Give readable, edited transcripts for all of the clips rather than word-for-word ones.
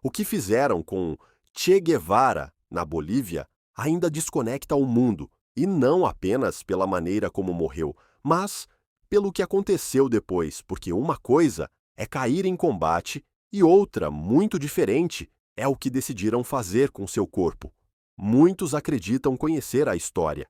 O que fizeram com Che Guevara na Bolívia ainda desconecta o mundo, e não apenas pela maneira como morreu, mas pelo que aconteceu depois, porque uma coisa é cair em combate e outra, muito diferente, é o que decidiram fazer com seu corpo. Muitos acreditam conhecer a história.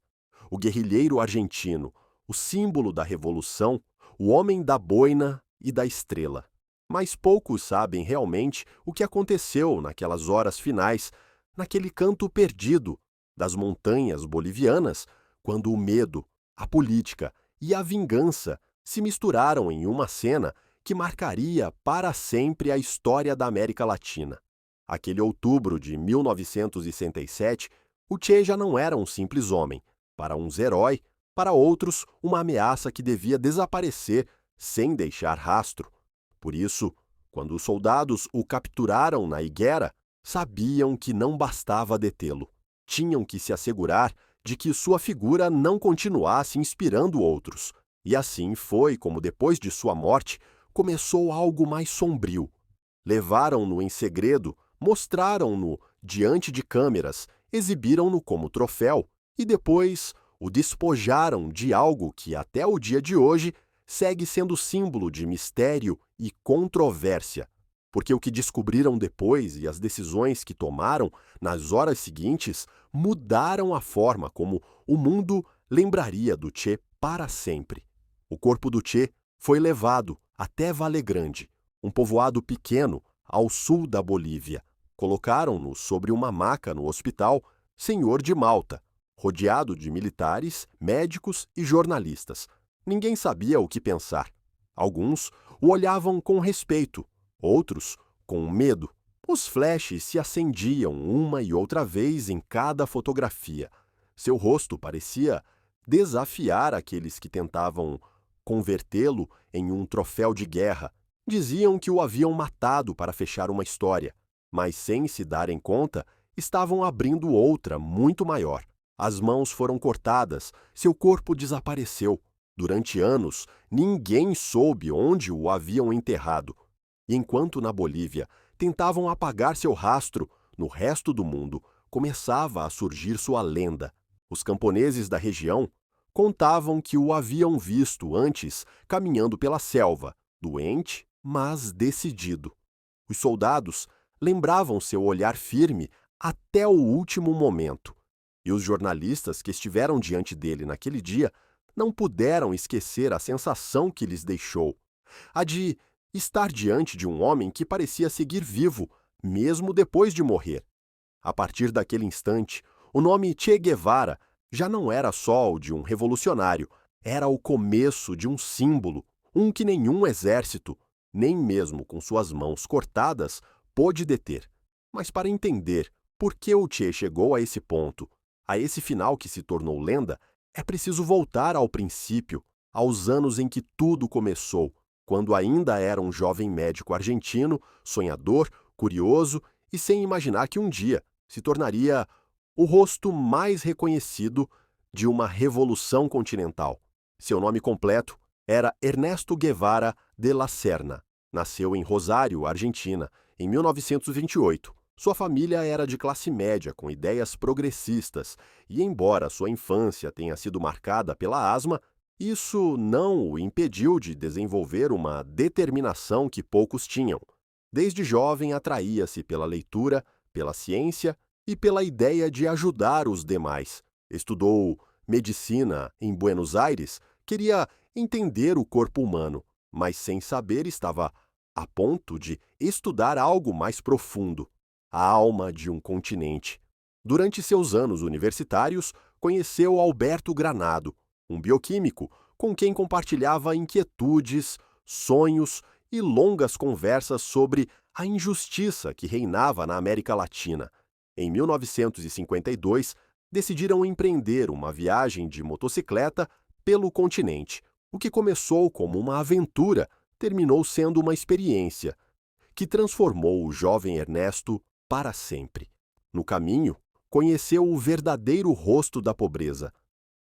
O guerrilheiro argentino, o símbolo da revolução, o homem da boina e da estrela. Mas poucos sabem realmente o que aconteceu naquelas horas finais, naquele canto perdido das montanhas bolivianas, quando o medo, a política e a vingança se misturaram em uma cena que marcaria para sempre a história da América Latina. Aquele outubro de 1967, o Che já não era um simples homem. Para uns herói, para outros uma ameaça que devia desaparecer sem deixar rastro. Por isso, quando os soldados o capturaram na higuera, sabiam que não bastava detê-lo. Tinham que se assegurar de que sua figura não continuasse inspirando outros. E assim foi como, depois de sua morte, começou algo mais sombrio. Levaram-no em segredo, mostraram-no diante de câmeras, exibiram-no como troféu e depois o despojaram de algo que, até o dia de hoje, segue sendo símbolo de mistério e controvérsia. Porque o que descobriram depois e as decisões que tomaram nas horas seguintes mudaram a forma como o mundo lembraria do Che para sempre. O corpo do Che foi levado até Valegrande, um povoado pequeno ao sul da Bolívia. Colocaram-no sobre uma maca no hospital Senhor de Malta, rodeado de militares, médicos e jornalistas. Ninguém sabia o que pensar. Alguns o olhavam com respeito, outros com medo. Os flashes se acendiam uma e outra vez em cada fotografia. Seu rosto parecia desafiar aqueles que tentavam convertê-lo em um troféu de guerra. Diziam que o haviam matado para fechar uma história, mas sem se darem conta, estavam abrindo outra muito maior. As mãos foram cortadas, seu corpo desapareceu. Durante anos, ninguém soube onde o haviam enterrado. E enquanto na Bolívia tentavam apagar seu rastro, no resto do mundo começava a surgir sua lenda. Os camponeses da região contavam que o haviam visto antes caminhando pela selva, doente, mas decidido. Os soldados lembravam seu olhar firme até o último momento. E os jornalistas que estiveram diante dele naquele dia não puderam esquecer a sensação que lhes deixou, a de estar diante de um homem que parecia seguir vivo, mesmo depois de morrer. A partir daquele instante, o nome Che Guevara já não era só o de um revolucionário, era o começo de um símbolo, um que nenhum exército, nem mesmo com suas mãos cortadas, pôde deter. Mas para entender por que o Che chegou a esse ponto, a esse final que se tornou lenda, é preciso voltar ao princípio, aos anos em que tudo começou, quando ainda era um jovem médico argentino, sonhador, curioso e sem imaginar que um dia se tornaria o rosto mais reconhecido de uma revolução continental. Seu nome completo era Ernesto Guevara de la Serna. Nasceu em Rosário, Argentina, em 1928. Sua família era de classe média, com ideias progressistas, e embora sua infância tenha sido marcada pela asma, isso não o impediu de desenvolver uma determinação que poucos tinham. Desde jovem atraía-se pela leitura, pela ciência e pela ideia de ajudar os demais. Estudou medicina em Buenos Aires, queria entender o corpo humano, mas sem saber estava a ponto de estudar algo mais profundo, a alma de um continente. Durante seus anos universitários, conheceu Alberto Granado, um bioquímico com quem compartilhava inquietudes, sonhos e longas conversas sobre a injustiça que reinava na América Latina. Em 1952, decidiram empreender uma viagem de motocicleta pelo continente. O que começou como uma aventura terminou sendo uma experiência que transformou o jovem Ernesto para sempre. No caminho, conheceu o verdadeiro rosto da pobreza.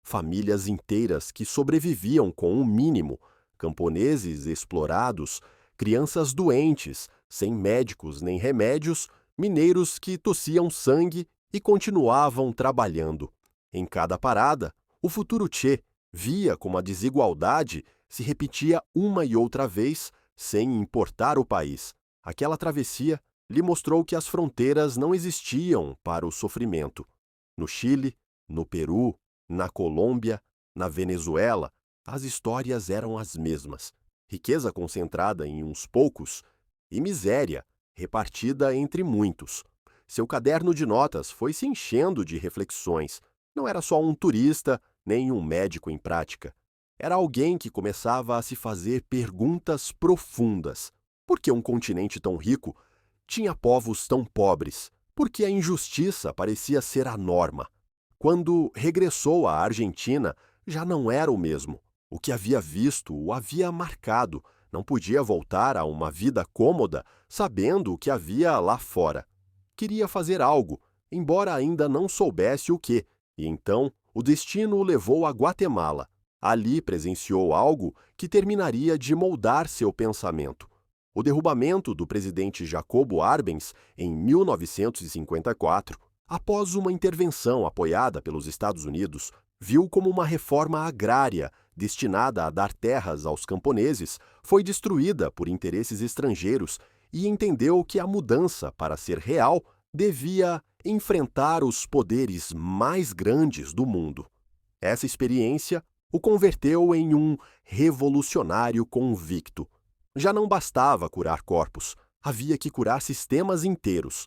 Famílias inteiras que sobreviviam com o mínimo, camponeses explorados, crianças doentes, sem médicos nem remédios mineiros que tossiam sangue e continuavam trabalhando. Em cada parada, o futuro Che via como a desigualdade se repetia uma e outra vez, sem importar o país. Aquela travessia lhe mostrou que as fronteiras não existiam para o sofrimento. No Chile, no Peru, na Colômbia, na Venezuela, as histórias eram as mesmas. Riqueza concentrada em uns poucos e miséria repartida entre muitos. Seu caderno de notas foi se enchendo de reflexões. Não era só um turista, nem um médico em prática. Era alguém que começava a se fazer perguntas profundas. Por que um continente tão rico tinha povos tão pobres? Por que a injustiça parecia ser a norma? Quando regressou à Argentina, já não era o mesmo. O que havia visto o havia marcado. Não podia voltar a uma vida cômoda sabendo o que havia lá fora. Queria fazer algo, embora ainda não soubesse o que, e então o destino o levou a Guatemala. Ali presenciou algo que terminaria de moldar seu pensamento. O derrubamento do presidente Jacobo Arbenz em 1954, após uma intervenção apoiada pelos Estados Unidos, viu como uma reforma agrária destinada a dar terras aos camponeses foi destruída por interesses estrangeiros e entendeu que a mudança, para ser real, devia enfrentar os poderes mais grandes do mundo. Essa experiência o converteu em um revolucionário convicto. Já não bastava curar corpos, havia que curar sistemas inteiros.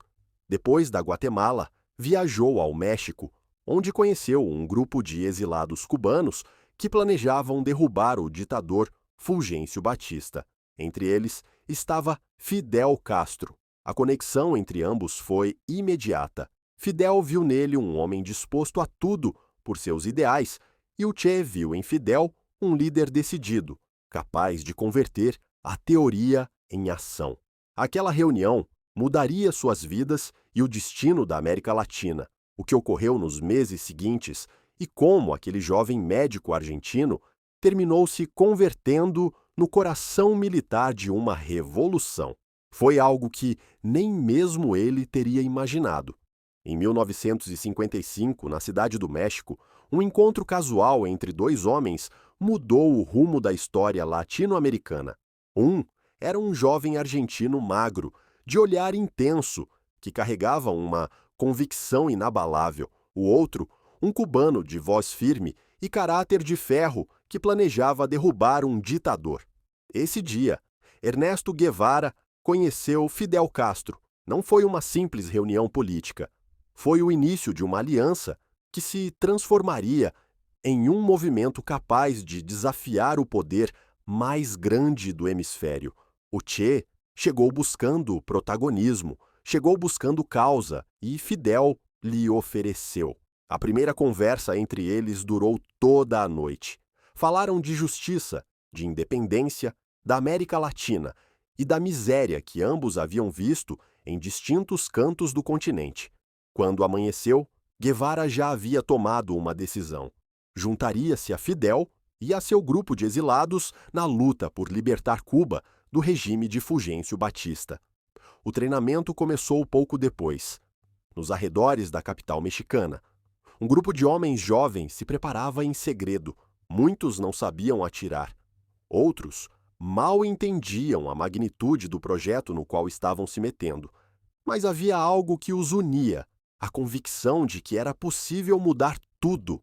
Depois da Guatemala, viajou ao México, onde conheceu um grupo de exilados cubanos que planejavam derrubar o ditador Fulgêncio Batista. Entre eles estava Fidel Castro. A conexão entre ambos foi imediata. Fidel viu nele um homem disposto a tudo por seus ideais, e o Che viu em Fidel um líder decidido, capaz de converter a teoria em ação. Aquela reunião mudaria suas vidas e o destino da América Latina. O que ocorreu nos meses seguintes e como aquele jovem médico argentino terminou se convertendo no coração militar de uma revolução. Foi algo que nem mesmo ele teria imaginado. Em 1955, na Cidade do México, um encontro casual entre dois homens mudou o rumo da história latino-americana. Um era um jovem argentino magro, de olhar intenso, que carregava uma convicção inabalável. O outro, um cubano de voz firme e caráter de ferro que planejava derrubar um ditador. Esse dia, Ernesto Guevara conheceu Fidel Castro. Não foi uma simples reunião política. Foi o início de uma aliança que se transformaria em um movimento capaz de desafiar o poder mais grande do hemisfério. O Che chegou buscando protagonismo, chegou buscando causa e Fidel lhe ofereceu. A primeira conversa entre eles durou toda a noite. Falaram de justiça, de independência, da América Latina e da miséria que ambos haviam visto em distintos cantos do continente. Quando amanheceu, Guevara já havia tomado uma decisão. Juntaria-se a Fidel e a seu grupo de exilados na luta por libertar Cuba do regime de Fulgêncio Batista. O treinamento começou pouco depois, nos arredores da capital mexicana. Um grupo de homens jovens se preparava em segredo. Muitos não sabiam atirar. Outros mal entendiam a magnitude do projeto no qual estavam se metendo. Mas havia algo que os unia, a convicção de que era possível mudar tudo.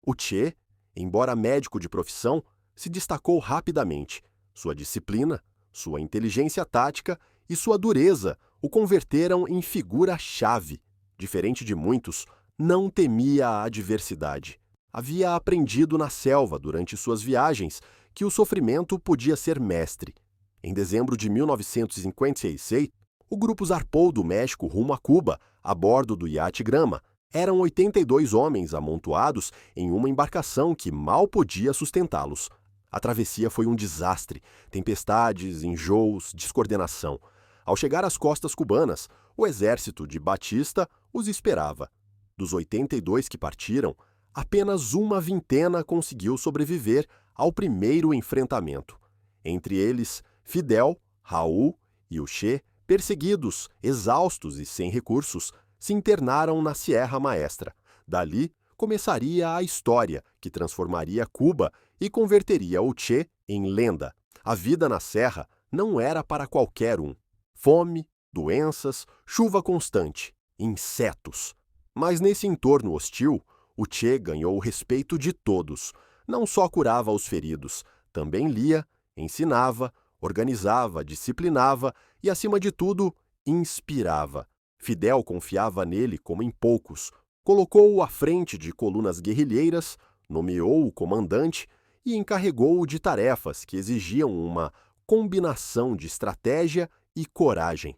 O Che, embora médico de profissão, se destacou rapidamente. Sua disciplina, sua inteligência tática e sua dureza o converteram em figura-chave. Diferente de muitos, não temia a adversidade. Havia aprendido na selva, durante suas viagens, que o sofrimento podia ser mestre. Em dezembro de 1956, o grupo zarpou do México rumo a Cuba, a bordo do iate Grama. Eram 82 homens amontoados em uma embarcação que mal podia sustentá-los. A travessia foi um desastre, tempestades, enjoos, descoordenação. Ao chegar às costas cubanas, o exército de Batista os esperava. Dos 82 que partiram, apenas uma vintena conseguiu sobreviver ao primeiro enfrentamento. Entre eles, Fidel, Raul e o Che Perseguidos, exaustos e sem recursos, se internaram na Sierra Maestra. Dali começaria a história que transformaria Cuba e converteria o Che em lenda. A vida na serra não era para qualquer um. Fome, doenças, chuva constante, insetos. Mas nesse entorno hostil, o Che ganhou o respeito de todos. Não só curava os feridos, também lia, ensinava, organizava, disciplinava e, acima de tudo, inspirava. Fidel confiava nele como em poucos. Colocou-o à frente de colunas guerrilheiras, nomeou-o comandante e encarregou-o de tarefas que exigiam uma combinação de estratégia e coragem.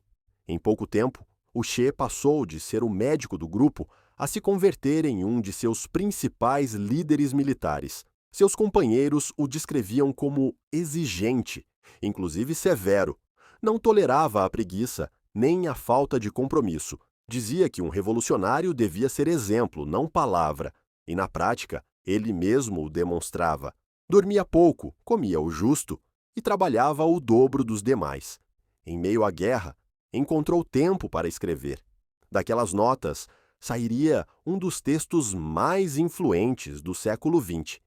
Em pouco tempo, o Che passou de ser o médico do grupo a se converter em um de seus principais líderes militares. Seus companheiros o descreviam como exigente, inclusive severo. Não tolerava a preguiça, nem a falta de compromisso. Dizia que um revolucionário devia ser exemplo, não palavra, e na prática ele mesmo o demonstrava. Dormia pouco, comia o justo e trabalhava o dobro dos demais. Em meio à guerra, encontrou tempo para escrever. Daquelas notas sairia um dos textos mais influentes do século XX.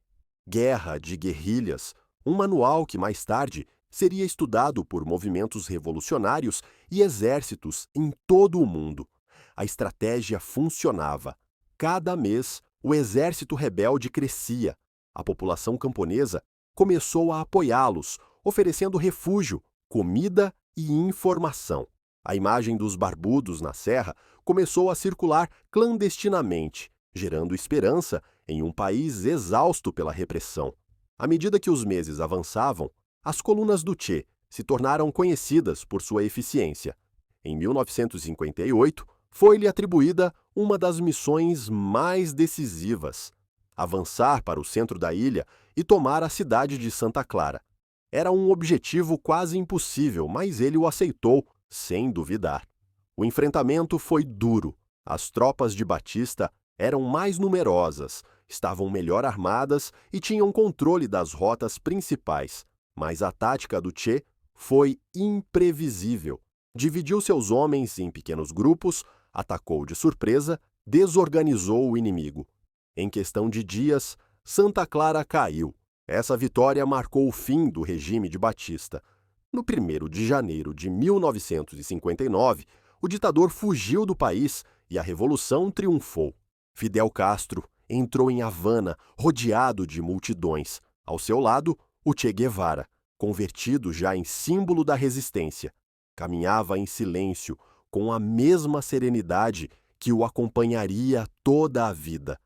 Guerra de Guerrilhas, um manual que mais tarde seria estudado por movimentos revolucionários e exércitos em todo o mundo. A estratégia funcionava. Cada mês, o exército rebelde crescia. A população camponesa começou a apoiá-los, oferecendo refúgio, comida e informação. A imagem dos barbudos na serra começou a circular clandestinamente, gerando esperança em um país exausto pela repressão. À medida que os meses avançavam, as colunas do Che se tornaram conhecidas por sua eficiência. Em 1958, foi-lhe atribuída uma das missões mais decisivas: avançar para o centro da ilha e tomar a cidade de Santa Clara. Era um objetivo quase impossível, mas ele o aceitou, sem duvidar. O enfrentamento foi duro. As tropas de Batista eram mais numerosas, estavam melhor armadas e tinham controle das rotas principais. Mas a tática do Che foi imprevisível. Dividiu seus homens em pequenos grupos, atacou de surpresa, desorganizou o inimigo. Em questão de dias, Santa Clara caiu. Essa vitória marcou o fim do regime de Batista. No 1º de janeiro de 1959, o ditador fugiu do país e a revolução triunfou. Fidel Castro entrou em Havana rodeado de multidões. Ao seu lado, o Che Guevara, convertido já em símbolo da resistência. Caminhava em silêncio, com a mesma serenidade que o acompanharia toda a vida.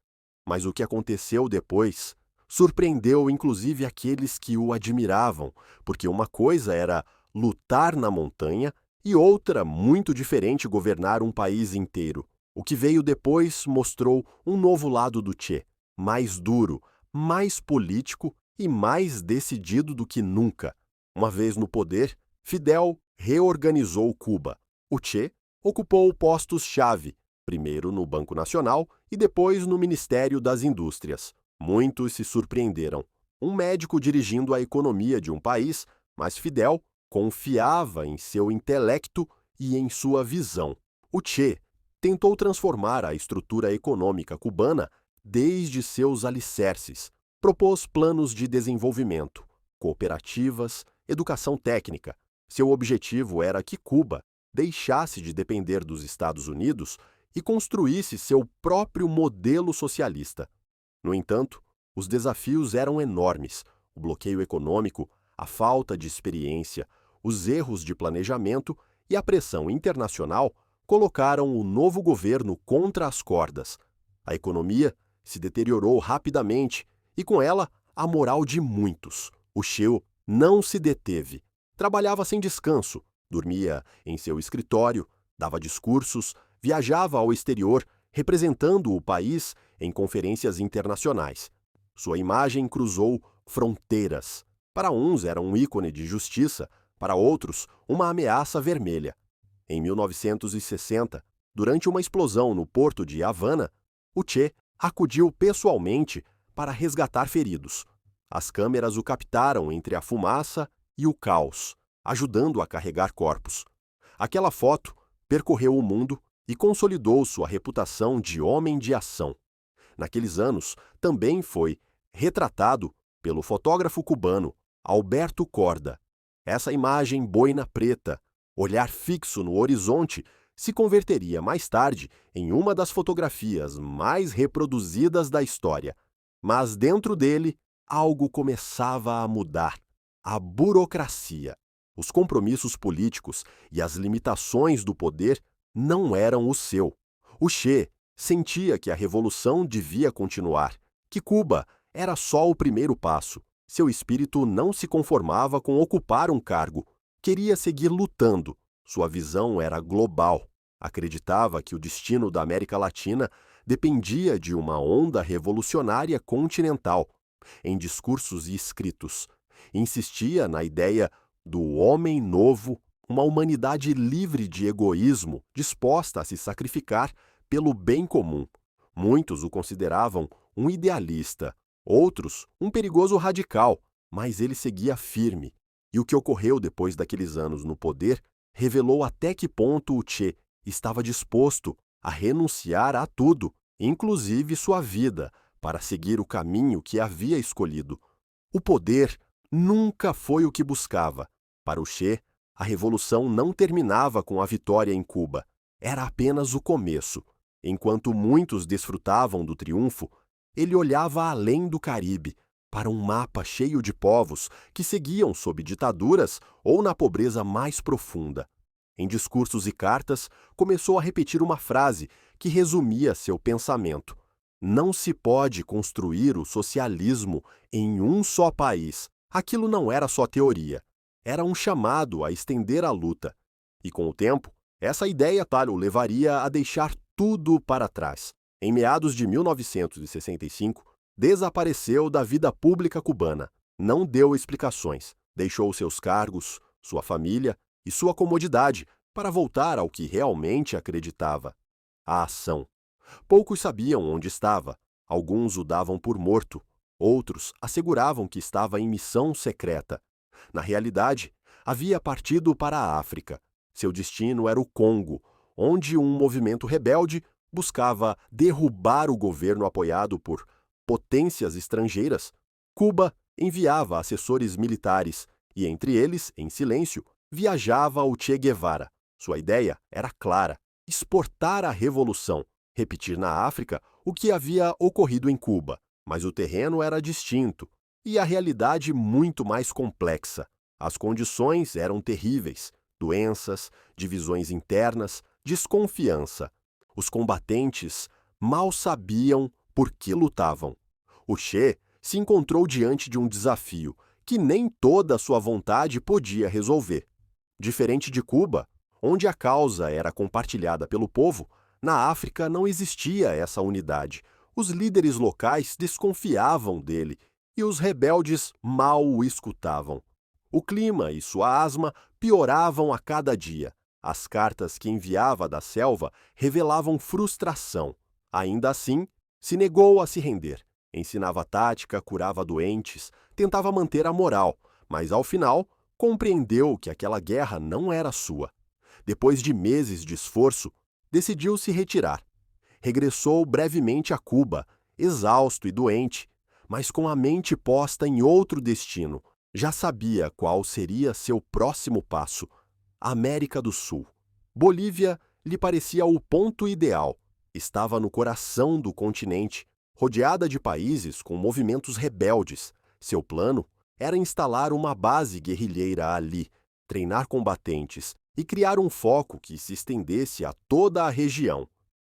Mas o que aconteceu depois surpreendeu inclusive aqueles que o admiravam, porque uma coisa era lutar na montanha e outra, muito diferente, governar um país inteiro. O que veio depois mostrou um novo lado do Che, mais duro, mais político e mais decidido do que nunca. Uma vez no poder, Fidel reorganizou Cuba. O Che ocupou postos-chave, primeiro no Banco Nacional e depois no Ministério das Indústrias. Muitos se surpreenderam. Um médico dirigindo a economia de um país, mas Fidel confiava em seu intelecto e em sua visão. O Che tentou transformar a estrutura econômica cubana desde seus alicerces. Propôs planos de desenvolvimento, cooperativas, educação técnica. Seu objetivo era que Cuba deixasse de depender dos Estados Unidos e construísse seu próprio modelo socialista. No entanto, os desafios eram enormes: o bloqueio econômico, a falta de experiência, os erros de planejamento e a pressão internacional colocaram o novo governo contra as cordas. A economia se deteriorou rapidamente e, com ela, a moral de muitos. O Che não se deteve. Trabalhava sem descanso, dormia em seu escritório, dava discursos, viajava ao exterior, representando o país em conferências internacionais. Sua imagem cruzou fronteiras. Para uns era um ícone de justiça, para outros, uma ameaça vermelha. Em 1960, durante uma explosão no porto de Havana, o Che acudiu pessoalmente para resgatar feridos. As câmeras o captaram entre a fumaça e o caos, ajudando a carregar corpos. Aquela foto percorreu o mundo e consolidou sua reputação de homem de ação. Naqueles anos, também foi retratado pelo fotógrafo cubano Alberto Korda. Essa imagem boina preta, olhar fixo no horizonte, se converteria mais tarde em uma das fotografias mais reproduzidas da história. Mas dentro dele, algo começava a mudar: a burocracia. Os compromissos políticos e as limitações do poder não eram o seu. O Che sentia que a revolução devia continuar, que Cuba era só o primeiro passo. Seu espírito não se conformava com ocupar um cargo, queria seguir lutando. Sua visão era global. Acreditava que o destino da América Latina dependia de uma onda revolucionária continental. Em discursos e escritos, insistia na ideia do homem novo, uma humanidade livre de egoísmo, disposta a se sacrificar pelo bem comum. Muitos o consideravam um idealista, outros um perigoso radical, mas ele seguia firme. E o que ocorreu depois daqueles anos no poder revelou até que ponto o Che estava disposto a renunciar a tudo, inclusive sua vida, para seguir o caminho que havia escolhido. O poder nunca foi o que buscava. Para o Che, a revolução não terminava com a vitória em Cuba. Era apenas o começo. Enquanto muitos desfrutavam do triunfo, ele olhava além do Caribe, para um mapa cheio de povos que seguiam sob ditaduras ou na pobreza mais profunda. Em discursos e cartas, começou a repetir uma frase que resumia seu pensamento: não se pode construir o socialismo em um só país. Aquilo não era só teoria. Era um chamado a estender a luta. E com o tempo, essa ideia o levaria a deixar tudo para trás. Em meados de 1965, desapareceu da vida pública cubana. Não deu explicações. Deixou seus cargos, sua família e sua comodidade para voltar ao que realmente acreditava: a ação. Poucos sabiam onde estava. Alguns o davam por morto. Outros asseguravam que estava em missão secreta. Na realidade, havia partido para a África. Seu destino era o Congo, onde um movimento rebelde buscava derrubar o governo apoiado por potências estrangeiras. Cuba enviava assessores militares e, entre eles, em silêncio, viajava o Che Guevara. Sua ideia era clara: exportar a revolução, repetir na África o que havia ocorrido em Cuba. Mas o terreno era distinto e a realidade muito mais complexa. As condições eram terríveis: doenças, divisões internas, desconfiança. Os combatentes mal sabiam por que lutavam. O Che se encontrou diante de um desafio que nem toda a sua vontade podia resolver. Diferente de Cuba, onde a causa era compartilhada pelo povo, na África não existia essa unidade. Os líderes locais desconfiavam dele e os rebeldes mal o escutavam. O clima e sua asma pioravam a cada dia. As cartas que enviava da selva revelavam frustração. Ainda assim, se negou a se render. Ensinava tática, curava doentes, tentava manter a moral, mas ao final compreendeu que aquela guerra não era sua. Depois de meses de esforço, decidiu se retirar. Regressou brevemente a Cuba, exausto e doente, mas com a mente posta em outro destino. Já sabia qual seria seu próximo passo: a América do Sul. Bolívia lhe parecia o ponto ideal. Estava no coração do continente, rodeada de países com movimentos rebeldes. Seu plano era instalar uma base guerrilheira ali, treinar combatentes e criar um foco que se estendesse a toda a região.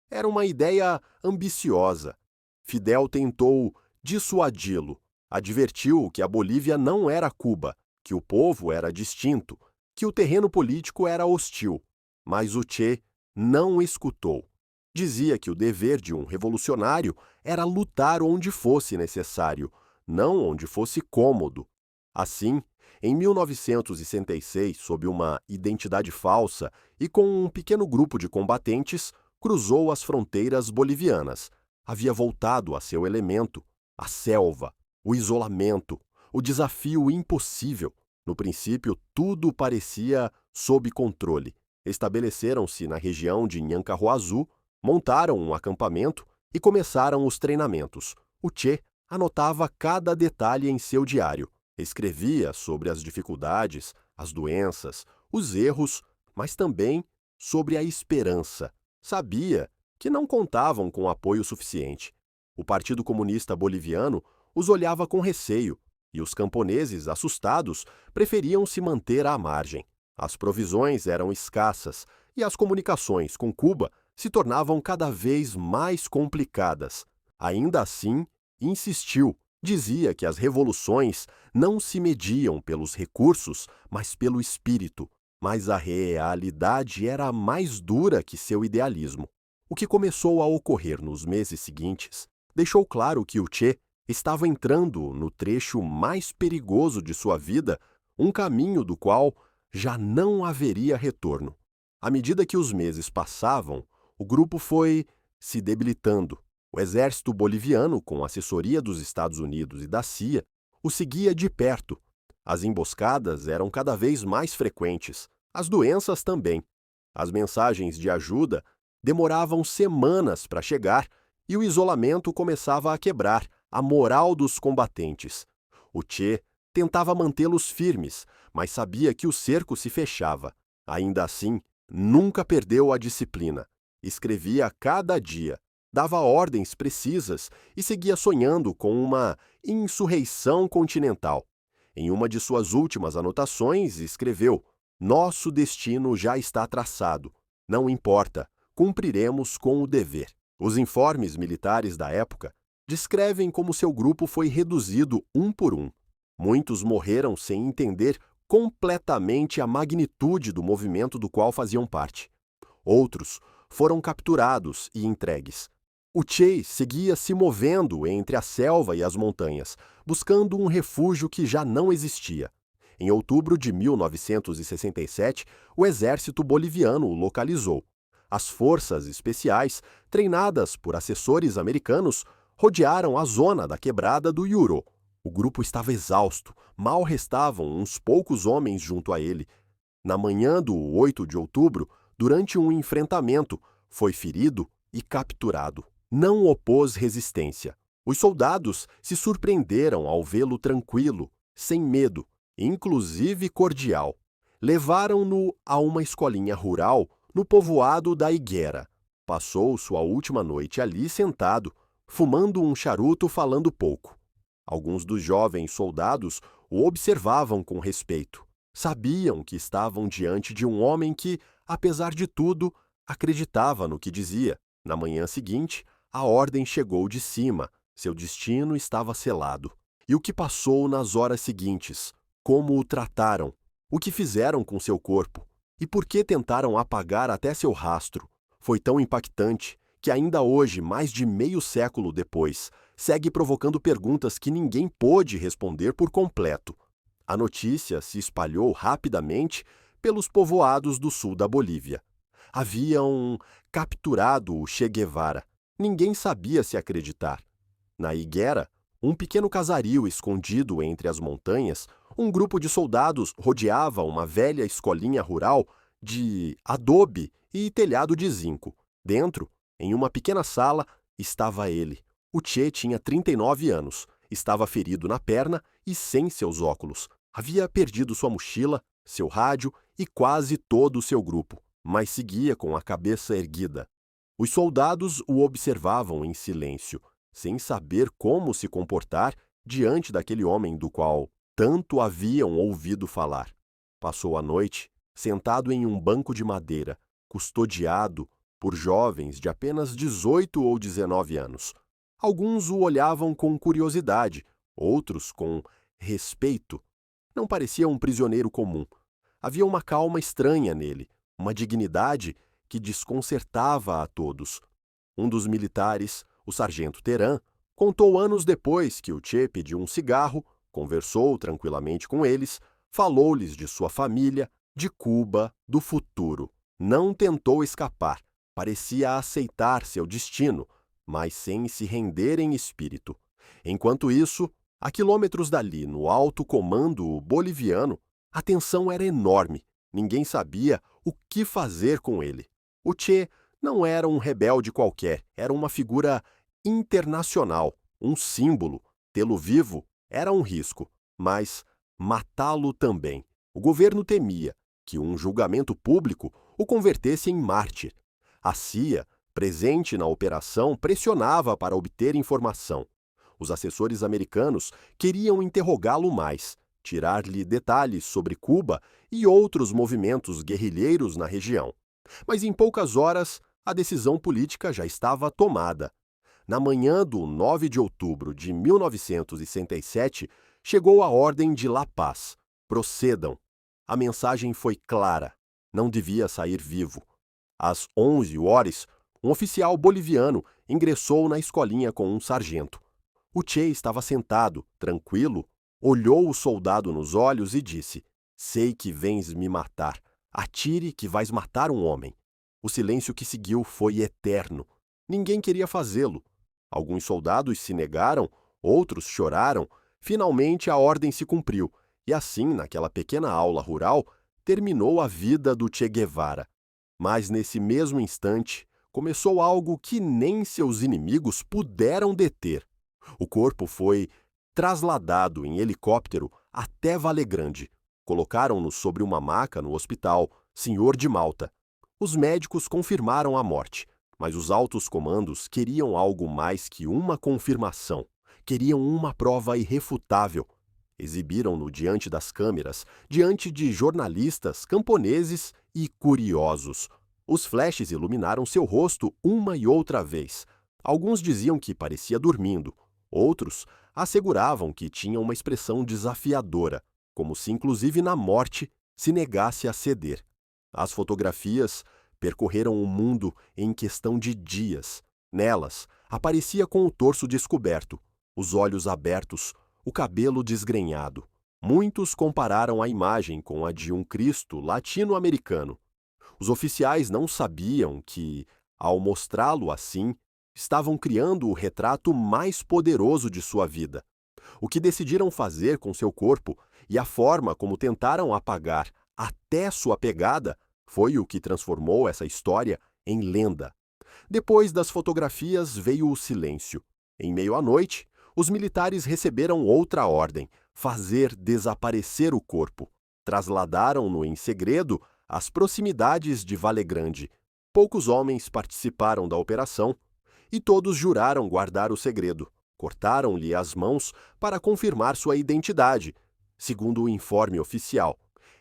Era uma ideia ambiciosa. Fidel tentou dissuadi-lo. Advertiu que a Bolívia não era Cuba, que o povo era distinto, que o terreno político era hostil. Mas o Che não escutou. Dizia que o dever de um revolucionário era lutar onde fosse necessário, não onde fosse cômodo. Assim, em 1966, sob uma identidade falsa e com um pequeno grupo de combatentes, cruzou as fronteiras bolivianas. Havia voltado a seu elemento: a selva, o isolamento, o desafio impossível. No princípio, tudo parecia sob controle. Estabeleceram-se na região de Nhancarroazú, montaram um acampamento e começaram os treinamentos. O Che anotava cada detalhe em seu diário, escrevia sobre as dificuldades, as doenças, os erros, mas também sobre a esperança. Sabia que não contavam com apoio suficiente. O Partido Comunista Boliviano os olhava com receio, e os camponeses, assustados, preferiam se manter à margem. As provisões eram escassas e as comunicações com Cuba se tornavam cada vez mais complicadas. Ainda assim, insistiu, dizia que as revoluções não se mediam pelos recursos, mas pelo espírito. Mas a realidade era mais dura que seu idealismo. O que começou a ocorrer nos meses seguintes deixou claro que o Che estava entrando no trecho mais perigoso de sua vida, um caminho do qual já não haveria retorno. À medida que os meses passavam, o grupo foi se debilitando. O exército boliviano, com assessoria dos Estados Unidos e da CIA, o seguia de perto. As emboscadas eram cada vez mais frequentes, as doenças também. As mensagens de ajuda demoravam semanas para chegar e o isolamento começava a quebrar a moral dos combatentes. O Che tentava mantê-los firmes, mas sabia que o cerco se fechava. Ainda assim, nunca perdeu a disciplina. Escrevia cada dia, dava ordens precisas e seguia sonhando com uma insurreição continental. Em uma de suas últimas anotações, escreveu: "Nosso destino já está traçado. Não importa, cumpriremos com o dever." Os informes militares da época descrevem como seu grupo foi reduzido um por um. Muitos morreram sem entender completamente a magnitude do movimento do qual faziam parte. Outros foram capturados e entregues. O Che seguia se movendo entre a selva e as montanhas, buscando um refúgio que já não existia. Em outubro de 1967, o exército boliviano o localizou. As forças especiais, treinadas por assessores americanos, rodearam a zona da quebrada do Yuro. O grupo estava exausto, mal restavam uns poucos homens junto a ele. Na manhã do 8 de outubro, durante um enfrentamento, foi ferido e capturado. Não opôs resistência. Os soldados se surpreenderam ao vê-lo tranquilo, sem medo, inclusive cordial. Levaram-no a uma escolinha rural no povoado da Higuera. Passou sua última noite ali sentado, fumando um charuto, falando pouco. Alguns dos jovens soldados o observavam com respeito. Sabiam que estavam diante de um homem que, apesar de tudo, acreditava no que dizia. Na manhã seguinte, a ordem chegou de cima. Seu destino estava selado. E o que passou nas horas seguintes? Como o trataram? O que fizeram com seu corpo? E por que tentaram apagar até seu rastro? Foi tão impactante que ainda hoje, mais de meio século depois, segue provocando perguntas que ninguém pôde responder por completo. A notícia se espalhou rapidamente pelos povoados do sul da Bolívia. Haviam capturado o Che Guevara. Ninguém sabia se acreditar. Na Higuera, um pequeno casario escondido entre as montanhas, um grupo de soldados rodeava uma velha escolinha rural de adobe e telhado de zinco. Dentro, em uma pequena sala, estava ele. O Che tinha 39 anos, estava ferido na perna e sem seus óculos. Havia perdido sua mochila, seu rádio e quase todo o seu grupo, mas seguia com a cabeça erguida. Os soldados o observavam em silêncio, sem saber como se comportar diante daquele homem do qual tanto haviam ouvido falar. Passou a noite sentado em um banco de madeira, custodiado por jovens de apenas 18 ou 19 anos. Alguns o olhavam com curiosidade, outros com respeito. Não parecia um prisioneiro comum. Havia uma calma estranha nele, uma dignidade que desconcertava a todos. Um dos militares, o sargento Teran, contou anos depois que o Che pediu um cigarro, conversou tranquilamente com eles, falou-lhes de sua família, de Cuba, do futuro. Não tentou escapar, parecia aceitar seu destino, mas sem se render em espírito. Enquanto isso, a quilômetros dali, no alto comando boliviano, a tensão era enorme. Ninguém sabia o que fazer com ele. O Che não era um rebelde qualquer, era uma figura internacional, um símbolo. Tê-lo vivo era um risco, mas matá-lo também. O governo temia que um julgamento público o convertesse em mártir. A CIA, presente na operação, pressionava para obter informação. Os assessores americanos queriam interrogá-lo mais, tirar-lhe detalhes sobre Cuba e outros movimentos guerrilheiros na região. Mas em poucas horas, a decisão política já estava tomada. Na manhã do 9 de outubro de 1967, chegou a ordem de La Paz. Procedam. A mensagem foi clara. Não devia sair vivo. Às 11 horas, um oficial boliviano ingressou na escolinha com um sargento. O Che estava sentado, tranquilo, olhou o soldado nos olhos e disse: "Sei que vens me matar. Atire que vais matar um homem." O silêncio que seguiu foi eterno. Ninguém queria fazê-lo. Alguns soldados se negaram, outros choraram. Finalmente a ordem se cumpriu, e assim, naquela pequena aula rural, terminou a vida do Che Guevara. Mas nesse mesmo instante, começou algo que nem seus inimigos puderam deter. O corpo foi trasladado em helicóptero até Valegrande. Colocaram-no sobre uma maca no hospital Senhor de Malta. Os médicos confirmaram a morte, mas os altos comandos queriam algo mais que uma confirmação. Queriam uma prova irrefutável. Exibiram-no diante das câmeras, diante de jornalistas, camponeses e curiosos. Os flashes iluminaram seu rosto uma e outra vez. Alguns diziam que parecia dormindo. Outros asseguravam que tinha uma expressão desafiadora, como se inclusive na morte se negasse a ceder. As fotografias percorreram o mundo em questão de dias. Nelas, aparecia com o torso descoberto, os olhos abertos, o cabelo desgrenhado. Muitos compararam a imagem com a de um Cristo latino-americano. Os oficiais não sabiam que, ao mostrá-lo assim, estavam criando o retrato mais poderoso de sua vida. O que decidiram fazer com seu corpo e a forma como tentaram apagar até sua pegada foi o que transformou essa história em lenda. Depois das fotografias veio o silêncio. Em meio à noite, os militares receberam outra ordem: fazer desaparecer o corpo. Trasladaram-no em segredo às proximidades de Valegrande. Poucos homens participaram da operação e todos juraram guardar o segredo. Cortaram-lhe as mãos para confirmar sua identidade, segundo o informe oficial.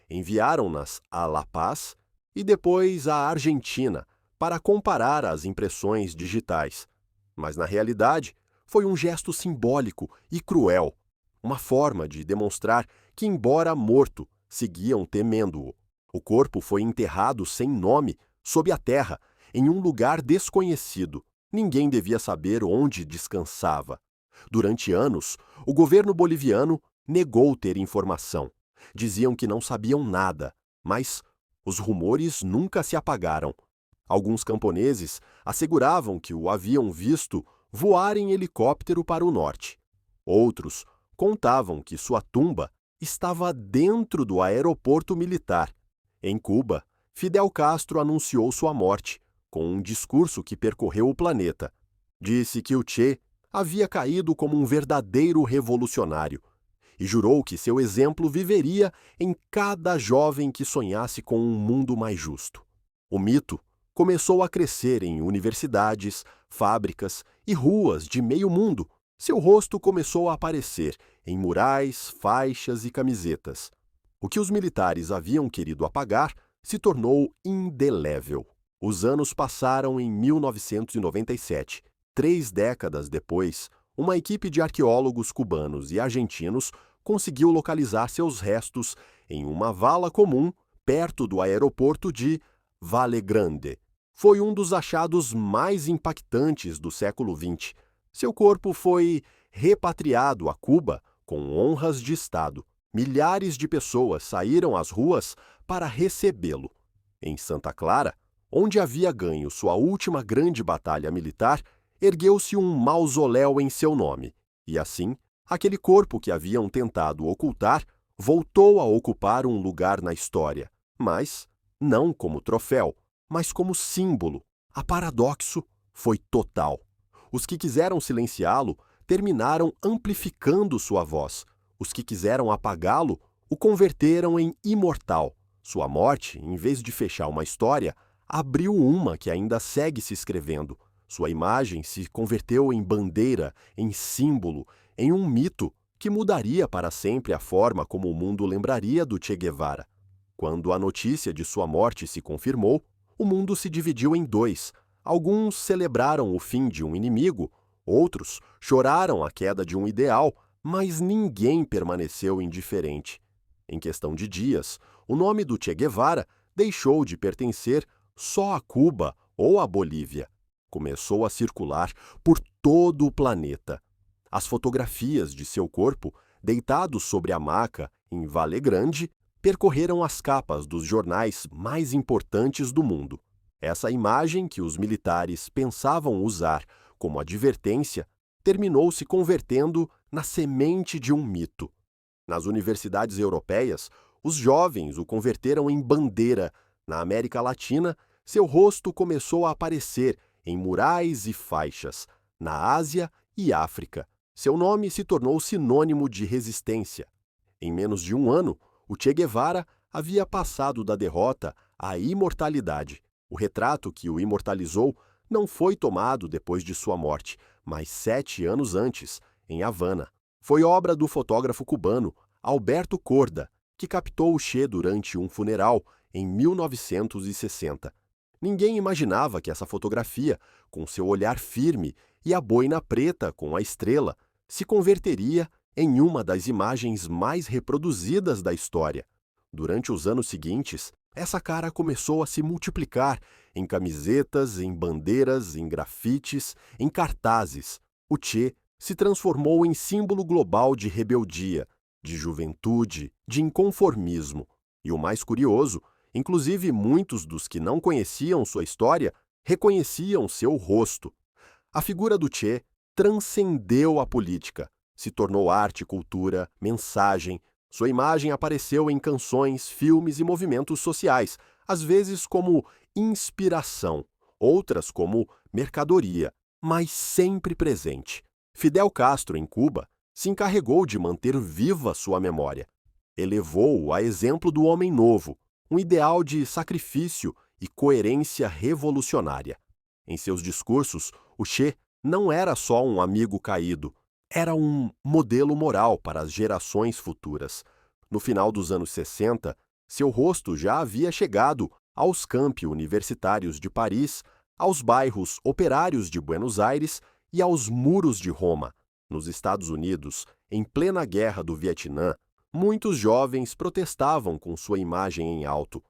Enviaram-nas a La Paz e depois à Argentina para comparar as impressões digitais. Mas, na realidade, foi um gesto simbólico e cruel, uma forma de demonstrar que, embora morto, seguiam temendo-o. O corpo foi enterrado sem nome, sob a terra, em um lugar desconhecido. Ninguém devia saber onde descansava. Durante anos, o governo boliviano negou ter informação. Diziam que não sabiam nada, mas os rumores nunca se apagaram. Alguns camponeses asseguravam que o haviam visto voar em helicóptero para o norte. Outros contavam que sua tumba estava dentro do aeroporto militar. Em Cuba, Fidel Castro anunciou sua morte, com um discurso que percorreu o planeta. Disse que o Che havia caído como um verdadeiro revolucionário e jurou que seu exemplo viveria em cada jovem que sonhasse com um mundo mais justo. O mito começou a crescer em universidades, fábricas e ruas de meio mundo. Seu rosto começou a aparecer em murais, faixas e camisetas. O que os militares haviam querido apagar se tornou indelével. Os anos passaram em 1997. 3 décadas depois, uma equipe de arqueólogos cubanos e argentinos conseguiu localizar seus restos em uma vala comum perto do aeroporto de Valegrande. Foi um dos achados mais impactantes do século XX. Seu corpo foi repatriado a Cuba com honras de Estado. Milhares de pessoas saíram às ruas para recebê-lo. Em Santa Clara, onde havia ganho sua última grande batalha militar, ergueu-se um mausoléu em seu nome. E assim, aquele corpo que haviam tentado ocultar voltou a ocupar um lugar na história. mas não como troféu, mas como símbolo. A paradoxo foi total. Os que quiseram silenciá-lo terminaram amplificando sua voz. Os que quiseram apagá-lo o converteram em imortal. Sua morte, em vez de fechar uma história, abriu uma que ainda segue se escrevendo. Sua imagem se converteu em bandeira, em símbolo, em um mito que mudaria para sempre a forma como o mundo lembraria do Che Guevara. Quando a notícia de sua morte se confirmou, o mundo se dividiu em dois. Alguns celebraram o fim de um inimigo, outros choraram a queda de um ideal, mas ninguém permaneceu indiferente. Em questão de dias, o nome do Che Guevara deixou de pertencer só a Cuba ou a Bolívia. Começou a circular por todo o planeta. As fotografias de seu corpo, deitado sobre a maca em Vale Grande, percorreram as capas dos jornais mais importantes do mundo. Essa imagem que os militares pensavam usar como advertência terminou se convertendo na semente de um mito. Nas universidades europeias, os jovens o converteram em bandeira. Na América Latina, seu rosto começou a aparecer em murais e faixas. Na Ásia e África, seu nome se tornou sinônimo de resistência. Em menos de um ano, o Che Guevara havia passado da derrota à imortalidade. O retrato que o imortalizou não foi tomado depois de sua morte, mas 7 anos antes, em Havana. Foi obra do fotógrafo cubano Alberto Korda, que captou o Che durante um funeral em 1960. Ninguém imaginava que essa fotografia, com seu olhar firme e a boina preta com a estrela, se converteria em uma das imagens mais reproduzidas da história. Durante os anos seguintes, essa cara começou a se multiplicar em camisetas, em bandeiras, em grafites, em cartazes. O Che se transformou em símbolo global de rebeldia, de juventude, de inconformismo. E o mais curioso, inclusive muitos dos que não conheciam sua história reconheciam seu rosto. A figura do Che transcendeu a política, se tornou arte, cultura, mensagem. Sua imagem apareceu em canções, filmes e movimentos sociais, às vezes como inspiração, outras como mercadoria, mas sempre presente. Fidel Castro, em Cuba, se encarregou de manter viva sua memória. Elevou-o a exemplo do homem novo, um ideal de sacrifício e coerência revolucionária. Em seus discursos, o Che não era só um amigo caído, era um modelo moral para as gerações futuras. No final dos anos 60, seu rosto já havia chegado aos campi universitários de Paris, aos bairros operários de Buenos Aires e aos muros de Roma. Nos Estados Unidos, em plena guerra do Vietnã, muitos jovens protestavam com sua imagem em alto.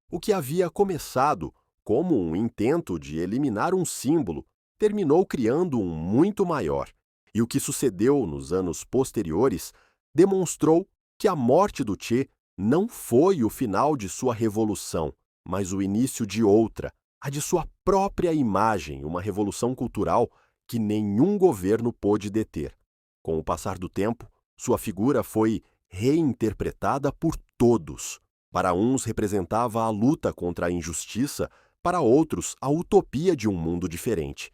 O que havia começado como um intento de eliminar um símbolo terminou criando um muito maior. E o que sucedeu nos anos posteriores demonstrou que a morte do Che não foi o final de sua revolução, mas o início de outra, a de sua própria imagem, uma revolução cultural que nenhum governo pôde deter. Com o passar do tempo, sua figura foi reinterpretada por todos. Para uns representava a luta contra a injustiça, para outros a utopia de um mundo diferente.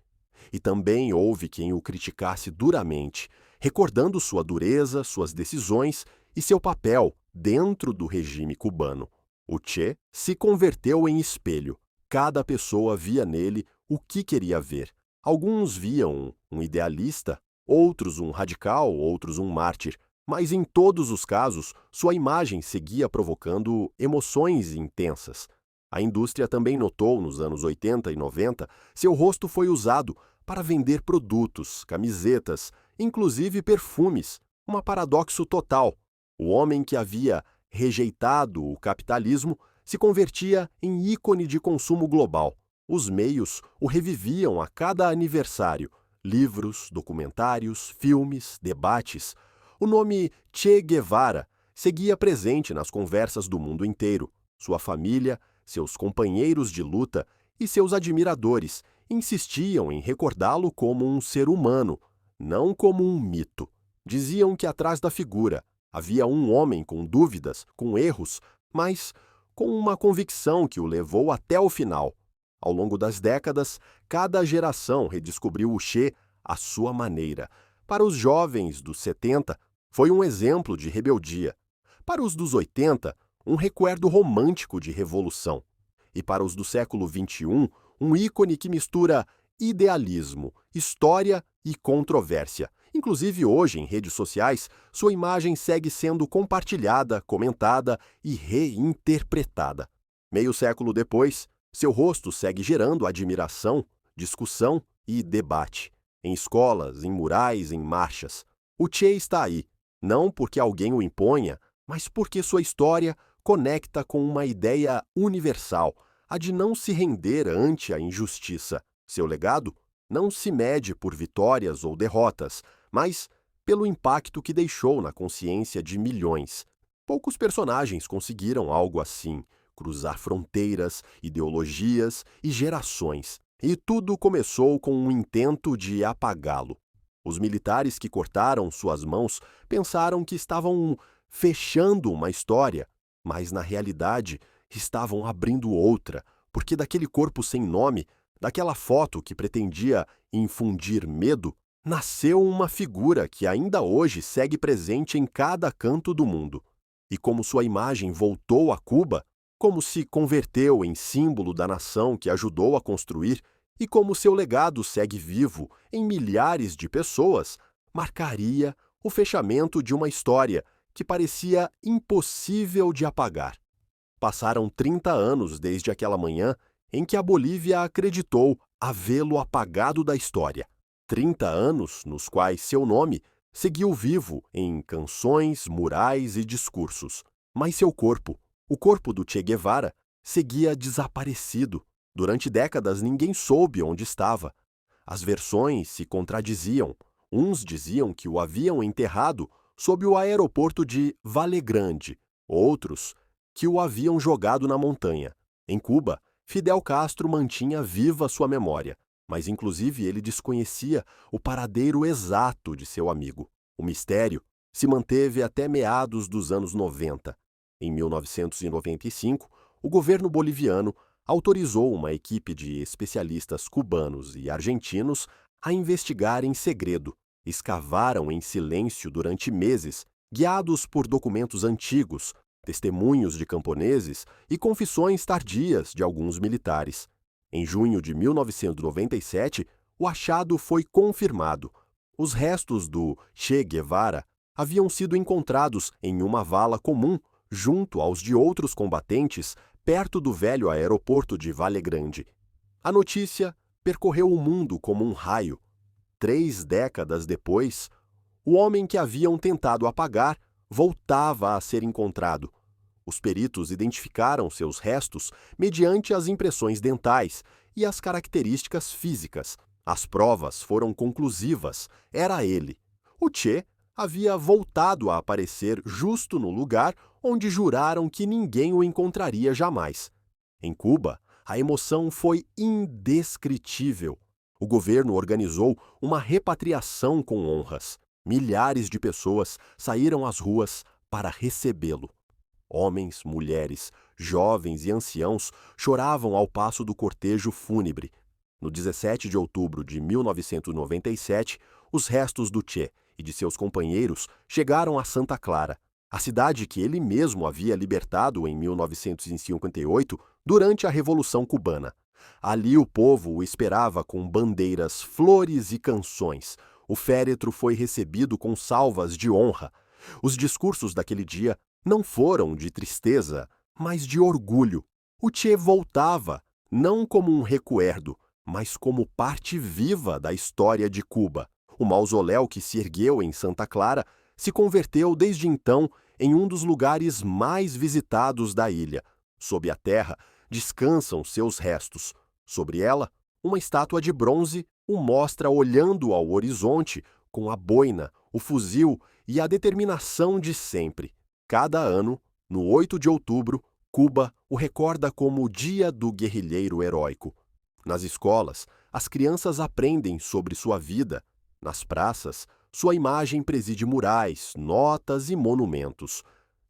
E também houve quem o criticasse duramente, recordando sua dureza, suas decisões e seu papel dentro do regime cubano. O Che se converteu em espelho. Cada pessoa via nele o que queria ver. Alguns viam um idealista, outros um radical, outros um mártir. Mas em todos os casos, sua imagem seguia provocando emoções intensas. A indústria também notou, nos anos 80 e 90, seu rosto foi usado para vender produtos, camisetas, inclusive perfumes. Uma paradoxo total. O homem que havia rejeitado o capitalismo se convertia em ícone de consumo global. Os meios o reviviam a cada aniversário. Livros, documentários, filmes, debates. O nome Che Guevara seguia presente nas conversas do mundo inteiro. Sua família, seus companheiros de luta e seus admiradores insistiam em recordá-lo como um ser humano, não como um mito. Diziam que atrás da figura havia um homem com dúvidas, com erros, mas com uma convicção que o levou até o final. Ao longo das décadas, cada geração redescobriu o Che à sua maneira. Para os jovens dos 70, foi um exemplo de rebeldia. Para os dos 80, um recuerdo romântico de revolução. E para os do século XXI, um ícone que mistura idealismo, história e controvérsia. Inclusive hoje, em redes sociais, sua imagem segue sendo compartilhada, comentada e reinterpretada. Meio século depois, seu rosto segue gerando admiração, discussão e debate. Em escolas, em murais, em marchas. O Che está aí, não porque alguém o imponha, mas porque sua história conecta com uma ideia universal, a de não se render ante a injustiça. Seu legado não se mede por vitórias ou derrotas, mas pelo impacto que deixou na consciência de milhões. Poucos personagens conseguiram algo assim, cruzar fronteiras, ideologias e gerações. E tudo começou com um intento de apagá-lo. Os militares que cortaram suas mãos pensaram que estavam fechando uma história, mas na realidade estavam abrindo outra, porque daquele corpo sem nome, daquela foto que pretendia infundir medo, nasceu uma figura que ainda hoje segue presente em cada canto do mundo. E como sua imagem voltou a Cuba, como se converteu em símbolo da nação que ajudou a construir, e como seu legado segue vivo em milhares de pessoas, marcaria o fechamento de uma história que parecia impossível de apagar. Passaram 30 anos desde aquela manhã em que a Bolívia acreditou havê-lo apagado da história. 30 anos nos quais seu nome seguiu vivo em canções, murais e discursos. Mas seu corpo, o corpo do Che Guevara, seguia desaparecido. Durante décadas ninguém soube onde estava. As versões se contradiziam. Uns diziam que o haviam enterrado sob o aeroporto de Vallegrande, outros que o haviam jogado na montanha. Em Cuba, Fidel Castro mantinha viva sua memória, mas inclusive ele desconhecia o paradeiro exato de seu amigo. O mistério se manteve até meados dos anos 90. Em 1995, o governo boliviano autorizou uma equipe de especialistas cubanos e argentinos a investigar em segredo. Escavaram em silêncio durante meses, guiados por documentos antigos, testemunhos de camponeses e confissões tardias de alguns militares. Em junho de 1997, o achado foi confirmado. Os restos do Che Guevara haviam sido encontrados em uma vala comum, junto aos de outros combatentes, perto do velho aeroporto de Vallegrande. A notícia percorreu o mundo como um raio. 3 décadas depois, o homem que haviam tentado apagar voltava a ser encontrado. Os peritos identificaram seus restos mediante as impressões dentais e as características físicas. As provas foram conclusivas. Era ele. O Che havia voltado a aparecer justo no lugar onde juraram que ninguém o encontraria jamais. Em Cuba, a emoção foi indescritível. O governo organizou uma repatriação com honras. Milhares de pessoas saíram às ruas para recebê-lo. Homens, mulheres, jovens e anciãos choravam ao passo do cortejo fúnebre. No 17 de outubro de 1997, os restos do Che e de seus companheiros chegaram a Santa Clara, a cidade que ele mesmo havia libertado em 1958 durante a Revolução Cubana. Ali o povo o esperava com bandeiras, flores e canções. O féretro foi recebido com salvas de honra. Os discursos daquele dia não foram de tristeza, mas de orgulho. O Che voltava, não como um recuerdo, mas como parte viva da história de Cuba. O mausoléu que se ergueu em Santa Clara se converteu desde então em um dos lugares mais visitados da ilha. Sob a terra descansam seus restos. Sobre ela, uma estátua de bronze o mostra olhando ao horizonte com a boina, o fuzil e a determinação de sempre. Cada ano, no 8 de outubro, Cuba o recorda como o Dia do Guerrilheiro Heróico. Nas escolas, as crianças aprendem sobre sua vida. Nas praças, sua imagem preside murais, notas e monumentos.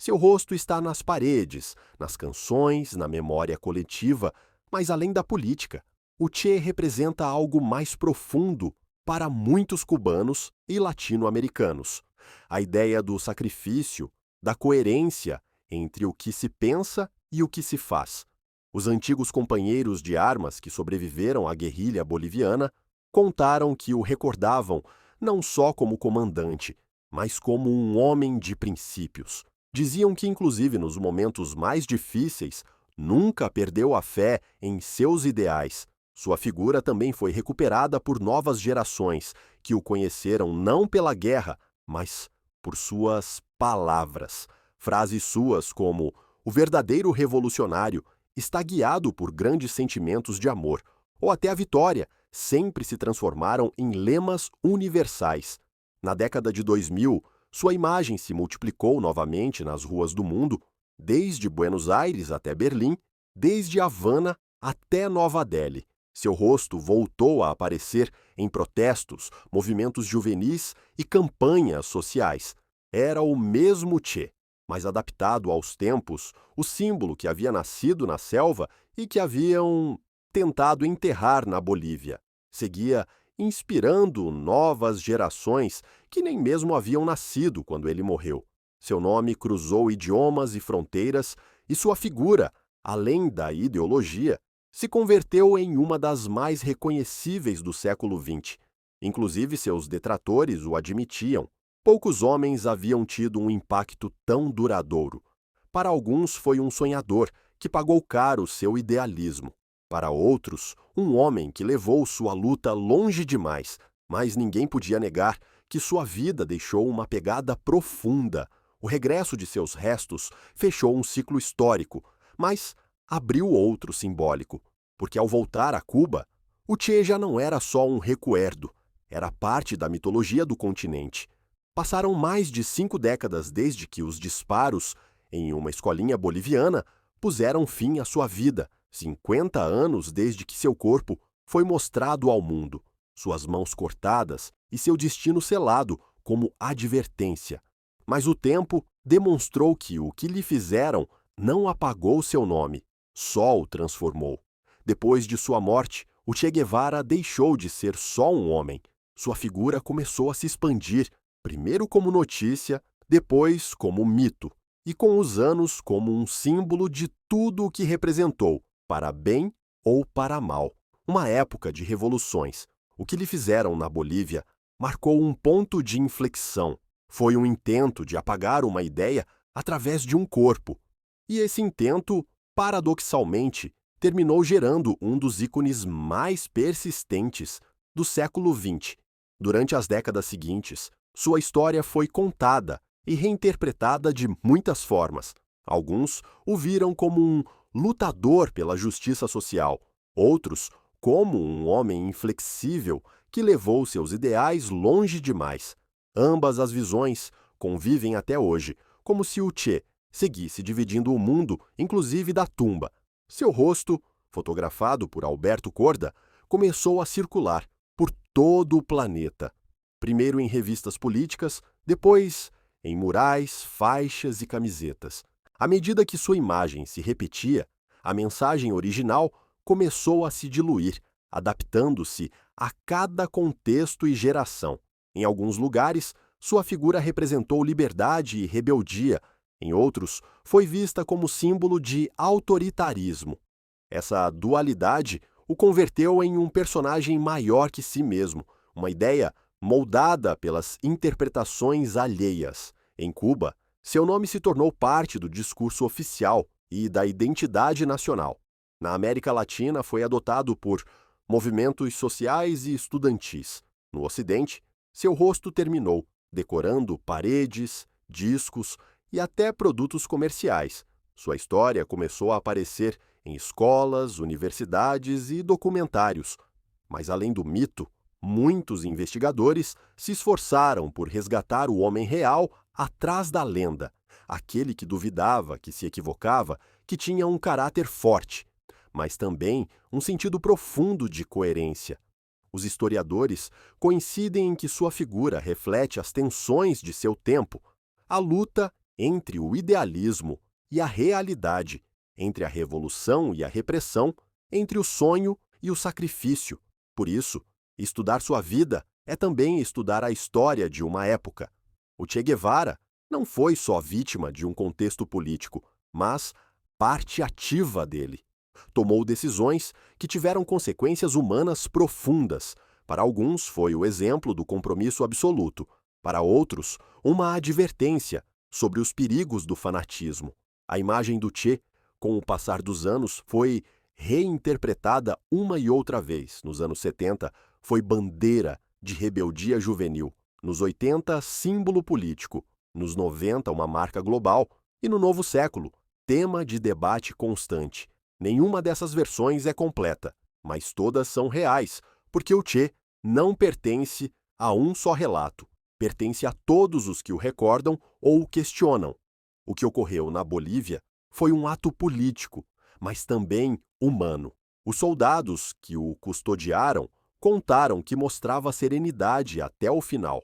Seu rosto está nas paredes, nas canções, na memória coletiva, mas além da política, o Che representa algo mais profundo para muitos cubanos e latino-americanos. A ideia do sacrifício, da coerência entre o que se pensa e o que se faz. Os antigos companheiros de armas que sobreviveram à guerrilha boliviana contaram que o recordavam não só como comandante, mas como um homem de princípios. Diziam que, inclusive nos momentos mais difíceis, nunca perdeu a fé em seus ideais. Sua figura também foi recuperada por novas gerações, que o conheceram não pela guerra, mas por suas palavras. Frases suas como "o verdadeiro revolucionário está guiado por grandes sentimentos de amor", ou até a vitória, sempre se transformaram em lemas universais. Na década de 2000, sua imagem se multiplicou novamente nas ruas do mundo, desde Buenos Aires até Berlim, desde Havana até Nova Delhi. Seu rosto voltou a aparecer em protestos, movimentos juvenis e campanhas sociais. Era o mesmo Che, mas adaptado aos tempos, o símbolo que havia nascido na selva e que haviam tentado enterrar na Bolívia. Seguia inspirando novas gerações que nem mesmo haviam nascido quando ele morreu. Seu nome cruzou idiomas e fronteiras e sua figura, além da ideologia, se converteu em uma das mais reconhecíveis do século XX. Inclusive, seus detratores o admitiam. Poucos homens haviam tido um impacto tão duradouro. Para alguns, foi um sonhador que pagou caro seu idealismo. Para outros, um homem que levou sua luta longe demais, mas ninguém podia negar que sua vida deixou uma pegada profunda. O regresso de seus restos fechou um ciclo histórico, mas abriu outro simbólico, porque ao voltar a Cuba, o Che já não era só um recuerdo, era parte da mitologia do continente. Passaram mais de 5 décadas desde que os disparos em uma escolinha boliviana puseram fim à sua vida, 50 anos desde que seu corpo foi mostrado ao mundo, suas mãos cortadas e seu destino selado como advertência. Mas o tempo demonstrou que o que lhe fizeram não apagou seu nome, só o transformou. Depois de sua morte, o Che Guevara deixou de ser só um homem. Sua figura começou a se expandir, primeiro como notícia, depois como mito, e com os anos como um símbolo de tudo o que representou, para bem ou para mal. Uma época de revoluções. O que lhe fizeram na Bolívia marcou um ponto de inflexão. Foi um intento de apagar uma ideia através de um corpo. E esse intento, paradoxalmente, terminou gerando um dos ícones mais persistentes do século XX. Durante as décadas seguintes, sua história foi contada e reinterpretada de muitas formas. Alguns o viram como um lutador pela justiça social, outros como um homem inflexível que levou seus ideais longe demais. Ambas as visões convivem até hoje, como se o Che seguisse dividindo o mundo, inclusive da tumba. Seu rosto, fotografado por Alberto Korda, começou a circular por todo o planeta. Primeiro em revistas políticas, depois em murais, faixas e camisetas. À medida que sua imagem se repetia, a mensagem original começou a se diluir, adaptando-se a cada contexto e geração. Em alguns lugares, sua figura representou liberdade e rebeldia. Em outros, foi vista como símbolo de autoritarismo. Essa dualidade o converteu em um personagem maior que si mesmo, uma ideia moldada pelas interpretações alheias. Em Cuba, seu nome se tornou parte do discurso oficial e da identidade nacional. Na América Latina, foi adotado por movimentos sociais e estudantis. No Ocidente, seu rosto terminou decorando paredes, discos e até produtos comerciais. Sua história começou a aparecer em escolas, universidades e documentários. Mas além do mito, muitos investigadores se esforçaram por resgatar o homem real atrás da lenda, aquele que duvidava, que se equivocava, que tinha um caráter forte, mas também um sentido profundo de coerência. Os historiadores coincidem em que sua figura reflete as tensões de seu tempo, a luta entre o idealismo e a realidade, entre a revolução e a repressão, entre o sonho e o sacrifício. Por isso, estudar sua vida é também estudar a história de uma época. O Che Guevara não foi só vítima de um contexto político, mas parte ativa dele. Tomou decisões que tiveram consequências humanas profundas. Para alguns, foi o exemplo do compromisso absoluto. Para outros, uma advertência sobre os perigos do fanatismo. A imagem do Che, com o passar dos anos, foi reinterpretada uma e outra vez. Nos anos 70, foi bandeira de rebeldia juvenil. Nos 80, símbolo político. Nos 90, uma marca global. E no novo século, tema de debate constante. Nenhuma dessas versões é completa, mas todas são reais, porque o Che não pertence a um só relato, pertence a todos os que o recordam ou o questionam. O que ocorreu na Bolívia foi um ato político, mas também humano. Os soldados que o custodiaram contaram que mostrava serenidade até o final.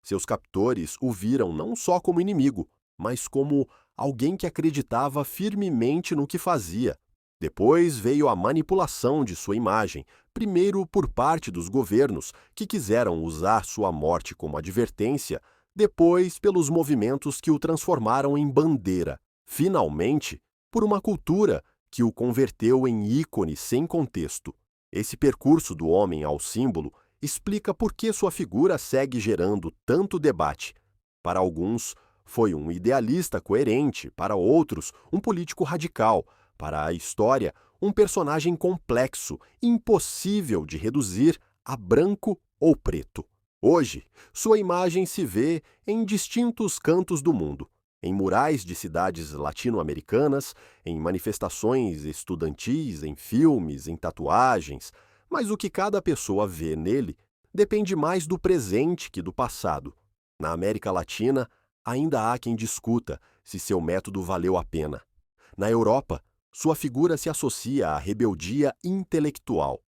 Seus captores o viram não só como inimigo, mas como alguém que acreditava firmemente no que fazia. Depois veio a manipulação de sua imagem, primeiro por parte dos governos, que quiseram usar sua morte como advertência, depois pelos movimentos que o transformaram em bandeira, finalmente por uma cultura que o converteu em ícone sem contexto. Esse percurso do homem ao símbolo explica por que sua figura segue gerando tanto debate. Para alguns, foi um idealista coerente, para outros, um político radical. Para a história, um personagem complexo, impossível de reduzir a branco ou preto. Hoje, sua imagem se vê em distintos cantos do mundo, em murais de cidades latino-americanas, em manifestações estudantis, em filmes, em tatuagens, mas o que cada pessoa vê nele depende mais do presente que do passado. Na América Latina, ainda há quem discuta se seu método valeu a pena. Na Europa, sua figura se associa à rebeldia intelectual.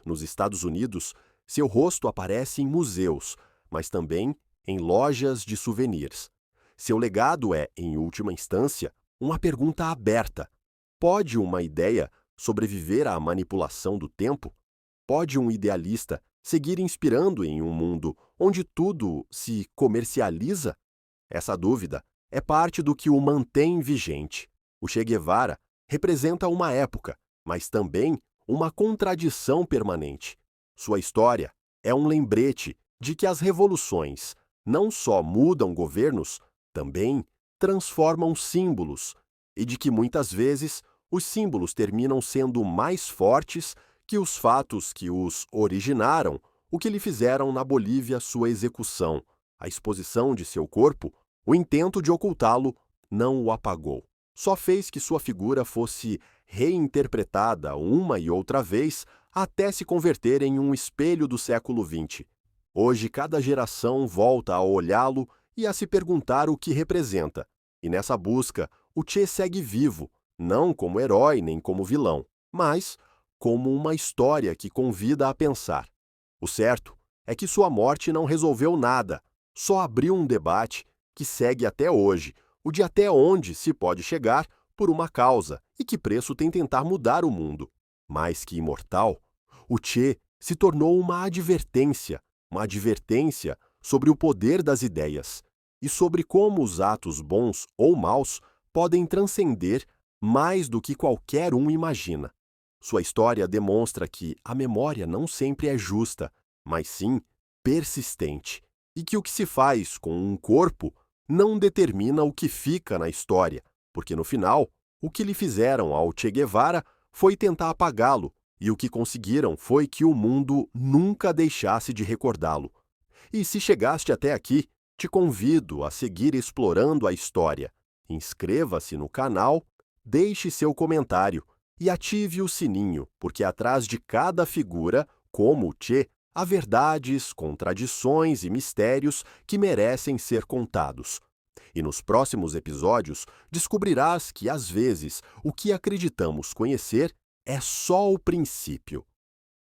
Nos Estados Unidos, seu rosto aparece em museus, mas também em lojas de souvenirs. Seu legado é, em última instância, uma pergunta aberta. Pode uma ideia sobreviver à manipulação do tempo? Pode um idealista seguir inspirando em um mundo onde tudo se comercializa? Essa dúvida é parte do que o mantém vigente. O Che Guevara representa uma época, mas também uma contradição permanente. Sua história é um lembrete de que as revoluções não só mudam governos, também transformam símbolos, e de que muitas vezes os símbolos terminam sendo mais fortes que os fatos que os originaram, o que lhe fizeram na Bolívia sua execução, a exposição de seu corpo, o intento de ocultá-lo não o apagou. Só fez que sua figura fosse reinterpretada uma e outra vez até se converter em um espelho do século XX. Hoje, cada geração volta a olhá-lo e a se perguntar o que representa. E nessa busca, o Che segue vivo, não como herói nem como vilão, mas como uma história que convida a pensar. O certo é que sua morte não resolveu nada, só abriu um debate que segue até hoje, o de até onde se pode chegar por uma causa e que preço tem tentar mudar o mundo. Mais que imortal, o Che se tornou uma advertência sobre o poder das ideias e sobre como os atos bons ou maus podem transcender mais do que qualquer um imagina. Sua história demonstra que a memória não sempre é justa, mas sim persistente, e que o que se faz com um corpo não determina o que fica na história, porque no final, o que lhe fizeram ao Che Guevara foi tentar apagá-lo, e o que conseguiram foi que o mundo nunca deixasse de recordá-lo. E se chegaste até aqui, te convido a seguir explorando a história. Inscreva-se no canal, deixe seu comentário e ative o sininho, porque atrás de cada figura, como o Che, há verdades, contradições e mistérios que merecem ser contados. E nos próximos episódios descobrirás que, às vezes, o que acreditamos conhecer é só o princípio.